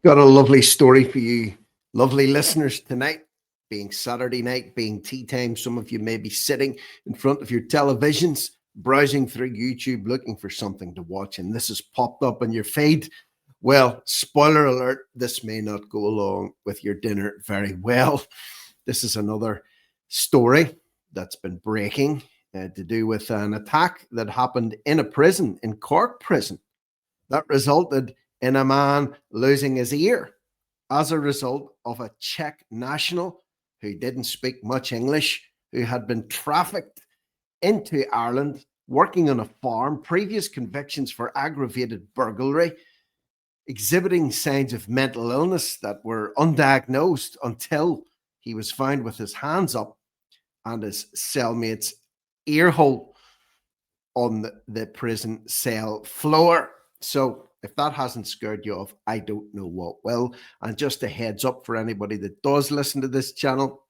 Got a lovely story for you, lovely listeners, tonight. Being Saturday night, being tea time, some of you may be sitting in front of your televisions, browsing through YouTube, looking for something to watch, and this has popped up on your feed. Well, spoiler alert, this may not go along with your dinner very well. This is another story that's been breaking to do with an attack that happened in a prison, in Cork Prison, that resulted in a man losing his ear as a result of a Czech national who didn't speak much English, who had been trafficked into Ireland, working on a farm, previous convictions for aggravated burglary, exhibiting signs of mental illness that were undiagnosed until he was found with his hands up and his cellmate's ear hole on the prison cell floor. So if that hasn't scared you off, I don't know what will. And just a heads up for anybody that does listen to this channel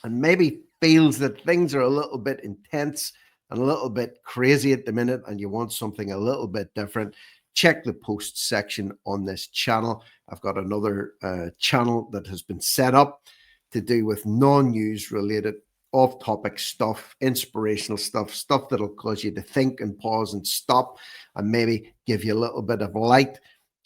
and maybe feels that things are a little bit intense and a little bit crazy at the minute and you want something a little bit different, check the post section on this channel. I've got another channel that has been set up to do with non-news related off-topic stuff, inspirational stuff, stuff that'll cause you to think and pause and stop and maybe give you a little bit of light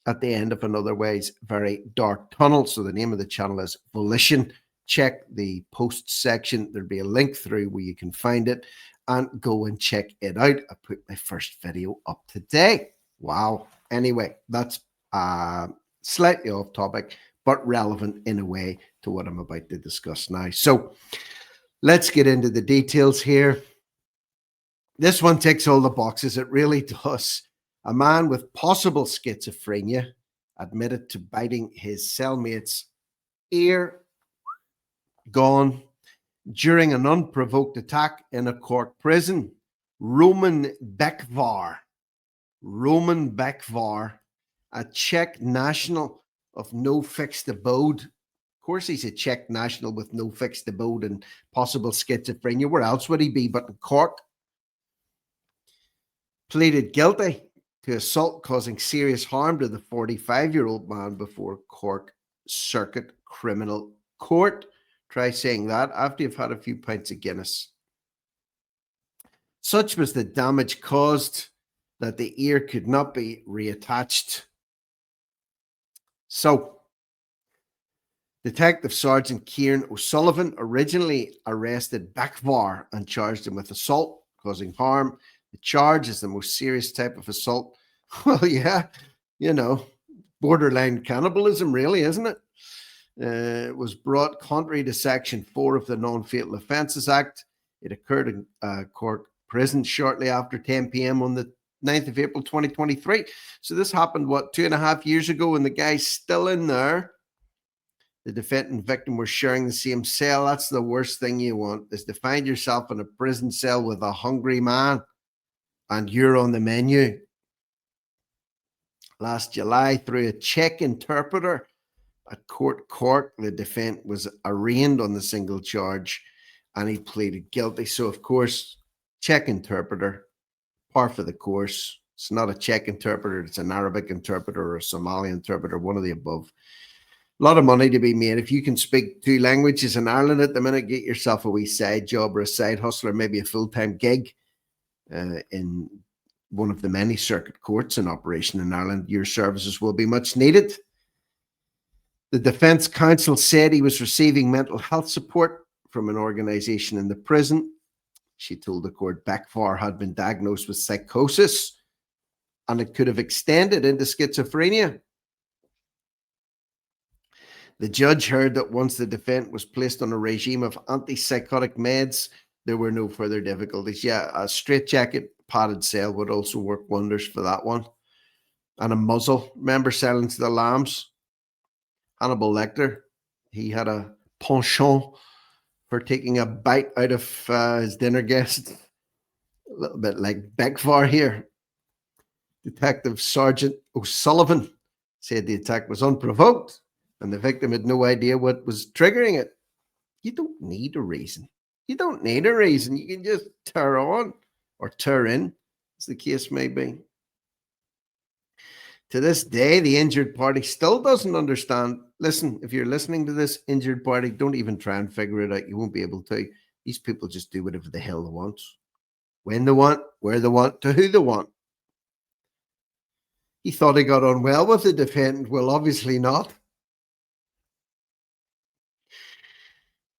at the end of an otherwise very dark tunnel. So the name of the channel is Volition. Check the post section. There'll be a link through where you can find it and go and check it out. I put my first video up today. Wow. Anyway, that's slightly off topic, but relevant in a way to what I'm about to discuss now. So let's get into the details here. This one ticks all the boxes. It really does. A man with possible schizophrenia admitted to biting his cellmate's ear, gone during an unprovoked attack in a Cork prison. Becvár, a Czech national of no fixed abode. Of course, he's a Czech national with no fixed abode and possible schizophrenia. Where else would he be but in Cork? Pleaded guilty to assault causing serious harm to the 45-year-old man before Cork Circuit Criminal Court. Try saying that after you've had a few pints of Guinness. Such was the damage caused that the ear could not be reattached. So, Detective Sergeant Kieran O'Sullivan originally arrested Becvár and charged him with assault causing harm. The charge is the most serious type of assault. Well, yeah, borderline cannibalism, really, isn't it? It was brought contrary to Section 4 of the Non-Fatal Offences Act. It occurred in Cork Prison shortly after 10 p.m. on the 9th of April 2023. So this happened, 2.5 years ago, and the guy's still in there. The defendant and victim were sharing the same cell. That's the worst thing you want, is to find yourself in a prison cell with a hungry man and you're on the menu. Last July, through a Czech interpreter at Court Cork, the defendant was arraigned on the single charge and he pleaded guilty. So, of course, Czech interpreter, par for the course. It's not a Czech interpreter, it's an Arabic interpreter or a Somali interpreter, one of the above. A lot of money to be made. If you can speak 2 languages in Ireland at the minute, get yourself a wee side job or a side hustle or maybe a full-time gig in one of the many circuit courts in operation in Ireland. Your services will be much needed. The defense counsel said he was receiving mental health support from an organization in the prison. She told the court Becvár had been diagnosed with psychosis and it could have extended into schizophrenia. The judge heard that once the defendant was placed on a regime of antipsychotic meds, there were no further difficulties. Yeah, a straitjacket padded cell would also work wonders for that one. And a muzzle. Remember Silence of the Lambs? Hannibal Lecter, he had a penchant for taking a bite out of his dinner guest. A little bit like Becvár here. Detective Sergeant O'Sullivan said the attack was unprovoked and the victim had no idea what was triggering it. You don't need a reason. You don't need a reason. You can just tear on or tear in, as the case may be. To this day, the injured party still doesn't understand. Listen, if you're listening to this, injured party, don't even try and figure it out. You won't be able to. These people just do whatever the hell they want. When they want, where they want, to who they want. He thought he got on well with the defendant. Well, obviously not.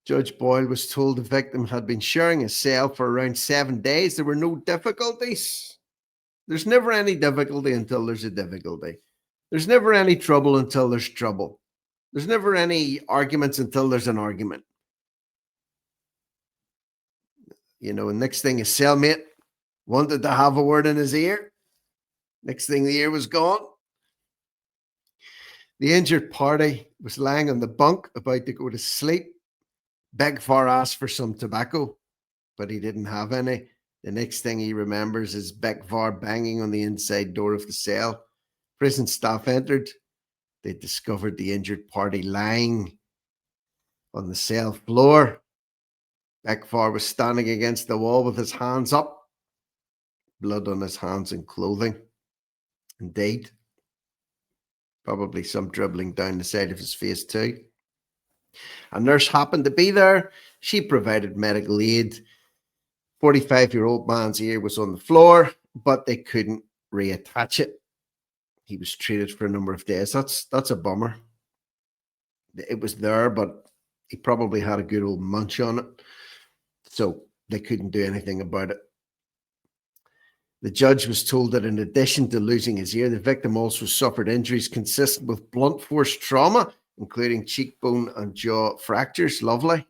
Judge Boyle was told the victim had been sharing a cell for around 7 days. There were no difficulties. There's never any difficulty until there's a difficulty. There's never any trouble until there's trouble. There's never any arguments until there's an argument. You know, and next thing his cellmate wanted to have a word in his ear. Next thing the ear was gone. The injured party was lying on the bunk about to go to sleep. Becvár asked for some tobacco, but he didn't have any. The next thing he remembers is Becvár banging on the inside door of the cell. Prison staff entered. They discovered the injured party lying on the cell floor. Becvár was standing against the wall with his hands up, blood on his hands and clothing. Indeed. Probably some dribbling down the side of his face too. A nurse happened to be there. She provided medical aid. 45-year-old man's ear was on the floor, but they couldn't reattach it. He was treated for a number of days. That's a bummer. It was there, but he probably had a good old munch on it. So they couldn't do anything about it. The judge was told that in addition to losing his ear, the victim also suffered injuries consistent with blunt force trauma, including cheekbone and jaw fractures. Lovely.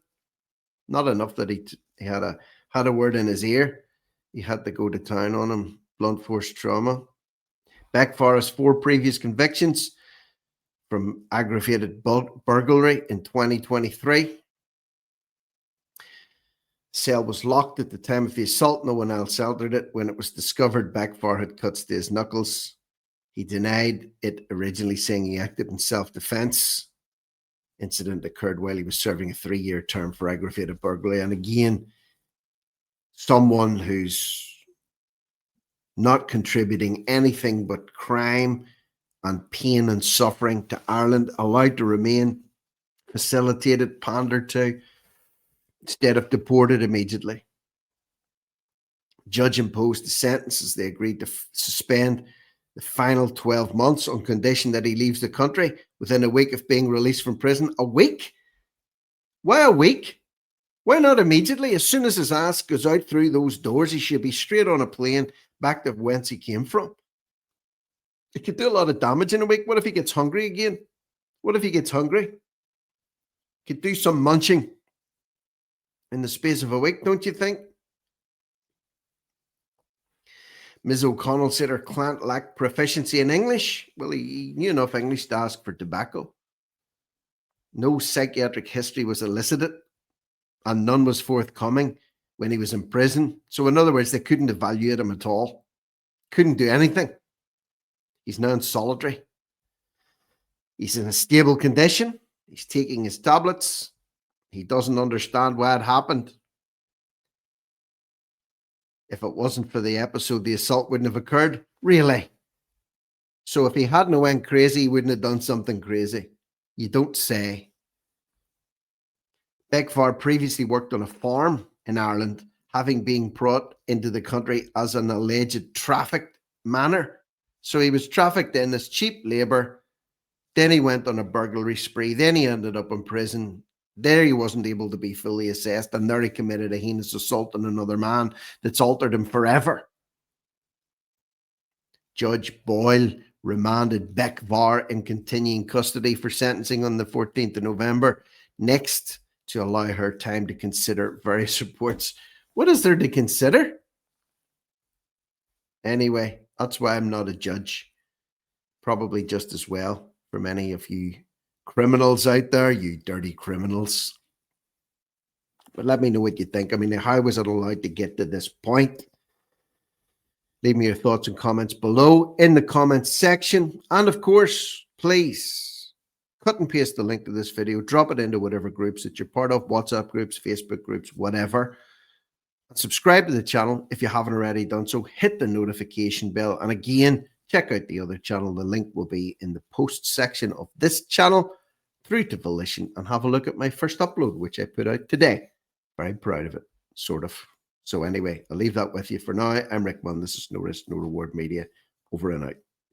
Not enough that he had a word in his ear. He had to go to town on him. Blunt force trauma. Becvár has 4 previous convictions from aggravated burglary in 2023. Cell was locked at the time of the assault. No one else entered it. When it was discovered, Becvár had cuts to his knuckles. He denied it originally, saying he acted in self-defense. Incident occurred while he was serving a 3-year term for aggravated burglary. And again, someone who's not contributing anything but crime and pain and suffering to Ireland, allowed to remain, facilitated, pandered to, instead of deported immediately. Judge imposed the sentences. They agreed to suspend the final 12 months on condition that he leaves the country within a week of being released from prison. A week? Why a week? Why not immediately? As soon as his ass goes out through those doors, he should be straight on a plane back to whence he came from. It could do a lot of damage in a week. What if he gets hungry again? What if he gets hungry? Could do some munching in the space of a week, don't you think? Ms. O'Connell said her client lacked proficiency in English. Well, he knew enough English to ask for tobacco. No psychiatric history was elicited, and none was forthcoming when he was in prison. So in other words, they couldn't evaluate him at all. Couldn't do anything. He's now in solitary. He's in a stable condition. He's taking his tablets. He doesn't understand why it happened. If it wasn't for the episode, the assault wouldn't have occurred. Really? So if he hadn't went crazy, he wouldn't have done something crazy. You don't say. Becvár previously worked on a farm in Ireland, having been brought into the country as an alleged trafficked manner. So he was trafficked in as cheap labour. Then he went on a burglary spree. Then he ended up in prison. There he wasn't able to be fully assessed, and there he committed a heinous assault on another man that's altered him forever. Judge Boyle remanded Becvár in continuing custody for sentencing on the 14th of November next, to allow her time to consider various reports. What is there to consider? Anyway, that's why I'm not a judge. Probably just as well for many of you criminals out there, you dirty criminals. But let me know what you think. I mean, how was it allowed to get to this point? Leave me your thoughts and comments below in the comments section. And of course, please cut and paste the link to this video. Drop it into whatever groups that you're part of, WhatsApp groups, Facebook groups, whatever. And subscribe to the channel if you haven't already done so. Hit the notification bell. And again, check out the other channel. The link will be in the post section of this channel through to Volition, and have a look at my first upload, which I put out today. Very proud of it, sort of. So anyway, I'll leave that with you for now. I'm Rick Munn. This is No Risk, No Reward Media. Over and out.